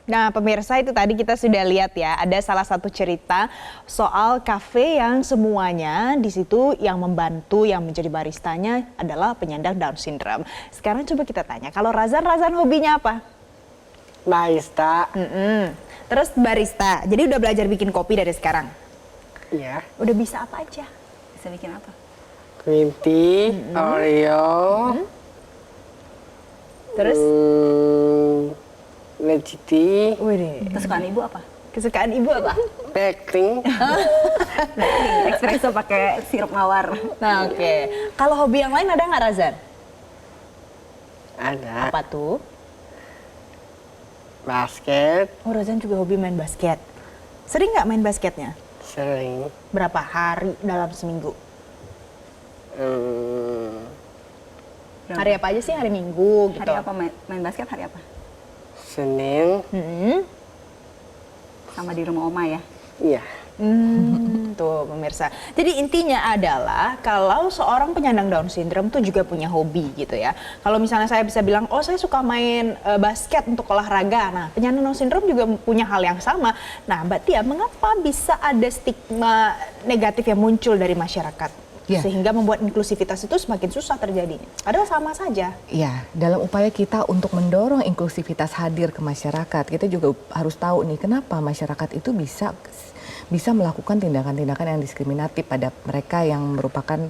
Nah, pemirsa itu tadi kita sudah lihat ya, ada salah satu cerita soal kafe yang semuanya di situ yang membantu, yang menjadi baristanya adalah penyandang Down syndrome. Sekarang coba kita tanya, kalau Razan hobinya apa? Barista. Terus barista, jadi udah belajar bikin kopi dari sekarang? Iya. Udah bisa apa aja? Bisa bikin apa? Green tea, Oreo. Terus? Legit tea. Wih, Kesukaan ibu apa? kesukaan ibu apa? Baking. Espresso pakai sirup mawar. Nah, oke. Kalau hobi yang lain ada nggak, Razan? Ada. Apa tuh? Basket. Oh, Razan juga hobi main basket. Sering nggak main basketnya? Sering. Berapa hari dalam seminggu? Hari apa aja sih? Hari Minggu gitu? Hari apa main basket, hari apa? Senin. Sama di rumah oma ya? Iya. Tuh pemirsa. Jadi intinya adalah kalau seorang penyandang Down syndrome tuh juga punya hobi gitu ya. Kalau misalnya saya bisa bilang, oh saya suka main basket untuk olahraga. Nah, penyandang Down syndrome juga punya hal yang sama. Nah, Mbak Tia, mengapa bisa ada stigma negatif yang muncul dari masyarakat? Ya. Sehingga membuat inklusivitas itu semakin susah terjadinya. Padahal sama saja. Ya, dalam upaya kita untuk mendorong inklusivitas hadir ke masyarakat, kita juga harus tahu nih kenapa masyarakat itu bisa melakukan tindakan-tindakan yang diskriminatif pada mereka yang merupakan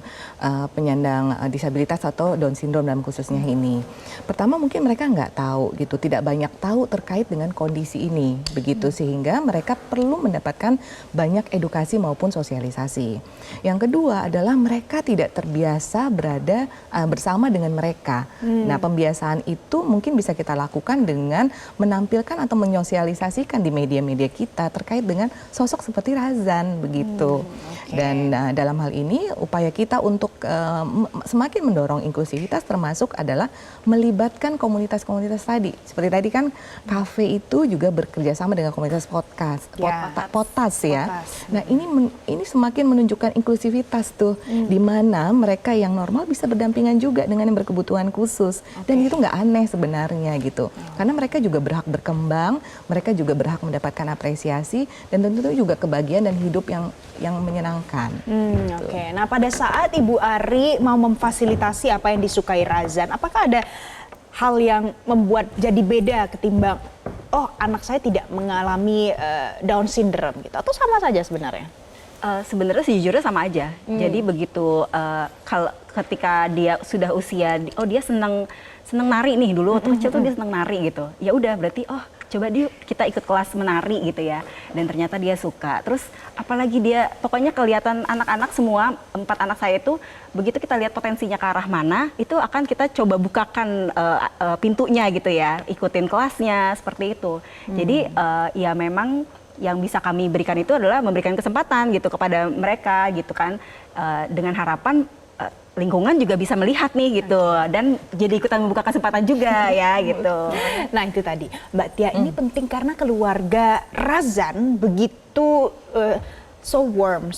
penyandang disabilitas atau Down syndrome dalam khususnya ini. Pertama mungkin mereka nggak tahu gitu, tidak banyak tahu terkait dengan kondisi ini, begitu sehingga mereka perlu mendapatkan banyak edukasi maupun sosialisasi. Yang kedua adalah mereka tidak terbiasa berada bersama dengan mereka. Nah, pembiasaan itu mungkin bisa kita lakukan dengan menampilkan atau menyosialisasikan di media-media kita terkait dengan sosok seperti Razan begitu. Dan dalam hal ini upaya kita untuk semakin mendorong inklusivitas termasuk adalah melibatkan komunitas-komunitas tadi. Seperti tadi kan kafe itu juga bekerja sama dengan komunitas potas ya. Nah, ini semakin menunjukkan inklusivitas tuh di mana mereka yang normal bisa berdampingan juga dengan yang berkebutuhan khusus. Dan itu nggak aneh sebenarnya gitu. Karena mereka juga berhak berkembang, mereka juga berhak mendapatkan apresiasi dan tentu juga kebahagiaan dan hidup yang menyenangkan. Oke. Nah, pada saat Ibu Ari mau memfasilitasi apa yang disukai Razan, apakah ada hal yang membuat jadi beda ketimbang anak saya tidak mengalami Down syndrome gitu, atau sama saja sebenarnya? Sebenarnya sejujurnya sama aja. Jadi begitu kalau ketika dia sudah usia, dia senang nari nih, dulu waktu kecil tuh dia senang nari gitu. Ya udah berarti coba kita ikut kelas menari gitu ya. Dan ternyata dia suka. Terus apalagi dia pokoknya kelihatan anak-anak semua 4 anak saya itu begitu kita lihat potensinya ke arah mana, itu akan kita coba bukakan pintunya gitu ya. Ikutin kelasnya seperti itu. Jadi ya memang yang bisa kami berikan itu adalah memberikan kesempatan gitu kepada mereka gitu kan, dengan harapan lingkungan juga bisa melihat nih gitu dan jadi ikutan membuka kesempatan juga ya gitu. Nah, itu tadi Mbak Tia, ini penting karena keluarga Razan begitu so warm,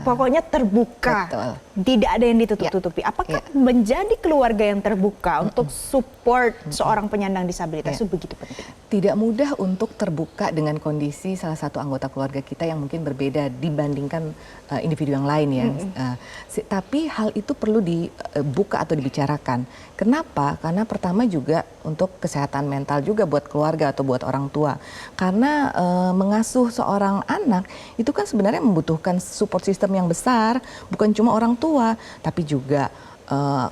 pokoknya terbuka. Betul. Tidak ada yang ditutup-tutupi. Apakah menjadi keluarga yang terbuka untuk support seorang penyandang disabilitas itu begitu penting? Tidak mudah untuk terbuka dengan kondisi salah satu anggota keluarga kita yang mungkin berbeda dibandingkan individu yang lain ya. Tapi hal itu perlu dibuka atau dibicarakan. Kenapa? Karena pertama juga untuk kesehatan mental juga buat keluarga atau buat orang tua. Karena mengasuh seorang anak itu kan sebenarnya membutuhkan support system yang besar, bukan cuma orang tua, tapi juga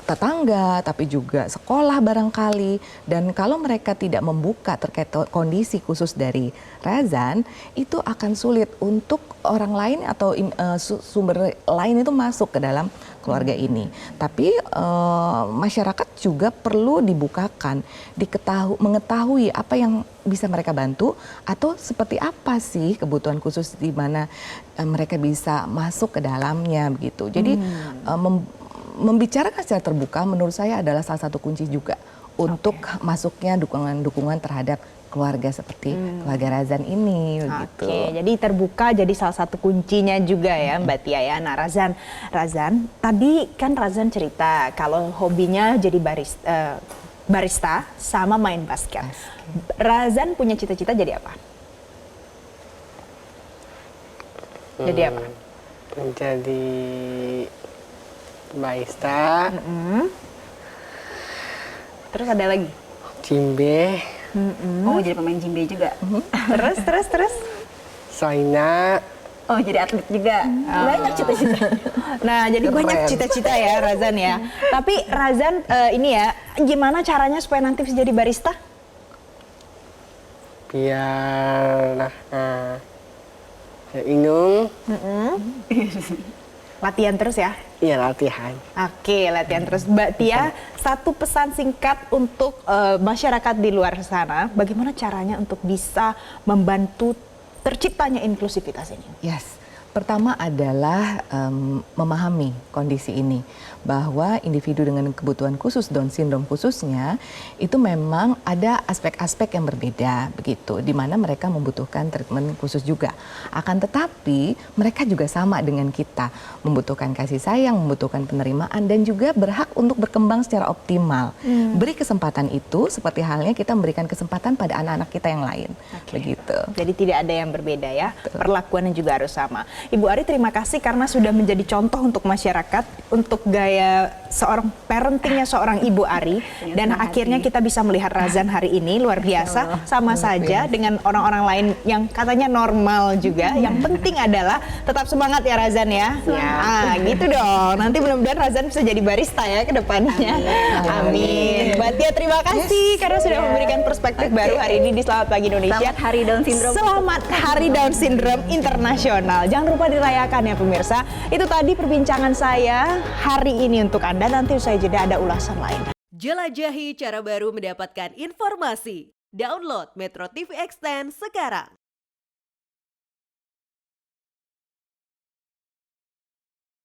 tetangga, tapi juga sekolah barangkali. Dan kalau mereka tidak membuka terkait kondisi khusus dari Razan, itu akan sulit untuk orang lain atau sumber lain itu masuk ke dalam keluarga ini. Tapi masyarakat juga perlu dibukakan, mengetahui apa yang bisa mereka bantu atau seperti apa sih kebutuhan khusus di mana mereka bisa masuk ke dalamnya begitu. Jadi membicarakan secara terbuka menurut saya adalah salah satu kunci juga untuk masuknya dukungan-dukungan terhadap keluarga seperti keluarga Razan ini gitu. Jadi terbuka jadi salah satu kuncinya juga ya Mbak Tia ya. Nah, Razan, tadi kan Razan cerita kalau hobinya jadi barista, barista sama main basket. Razan punya cita-cita jadi apa? Jadi apa? Menjadi barista, Terus ada lagi? jimbe, Oh, jadi pemain jimbe juga. Terus? saina, Oh, jadi atlet juga. Banyak cita-cita. Nah, jadi banyak cita-cita ya Razan ya. Tapi Razan ini ya, gimana caranya supaya nanti bisa jadi barista? biar minum, Latihan terus ya. ya latihan. Oke, latihan terus. Mbak Tia, satu pesan singkat untuk masyarakat di luar sana, bagaimana caranya untuk bisa membantu terciptanya inklusivitas ini? Yes. Pertama adalah memahami kondisi ini, bahwa individu dengan kebutuhan khusus Down syndrome khususnya itu memang ada aspek-aspek yang berbeda begitu, di mana mereka membutuhkan treatment khusus juga. Akan tetapi mereka juga sama dengan kita, membutuhkan kasih sayang, membutuhkan penerimaan dan juga berhak untuk berkembang secara optimal. Beri kesempatan itu seperti halnya kita memberikan kesempatan pada anak-anak kita yang lain, begitu. Jadi tidak ada yang berbeda ya, perlakuannya juga harus sama. Ibu Ari, terima kasih karena sudah menjadi contoh untuk masyarakat, untuk gaya seorang parentingnya seorang Ibu Ari. Dan akhirnya kita bisa melihat Razan hari ini, luar biasa. Sama saja dengan orang-orang lain yang katanya normal juga. Yang penting adalah tetap semangat ya Razan ya. Ah, gitu dong. Nanti mudah-mudahan Razan bisa jadi barista ya ke depannya. Amin. Mbak Tia, terima kasih karena sudah memberikan perspektif baru hari ini di Selamat Pagi Indonesia. Selamat Hari Down Syndrome. Selamat Hari Down Syndrome Internasional. Jangan lupa dirayakan ya pemirsa. Itu tadi perbincangan saya hari ini untuk Anda. Nanti usai jeda ada ulasan lain. Jelajahi cara baru mendapatkan informasi. Download Metro TV Extend sekarang.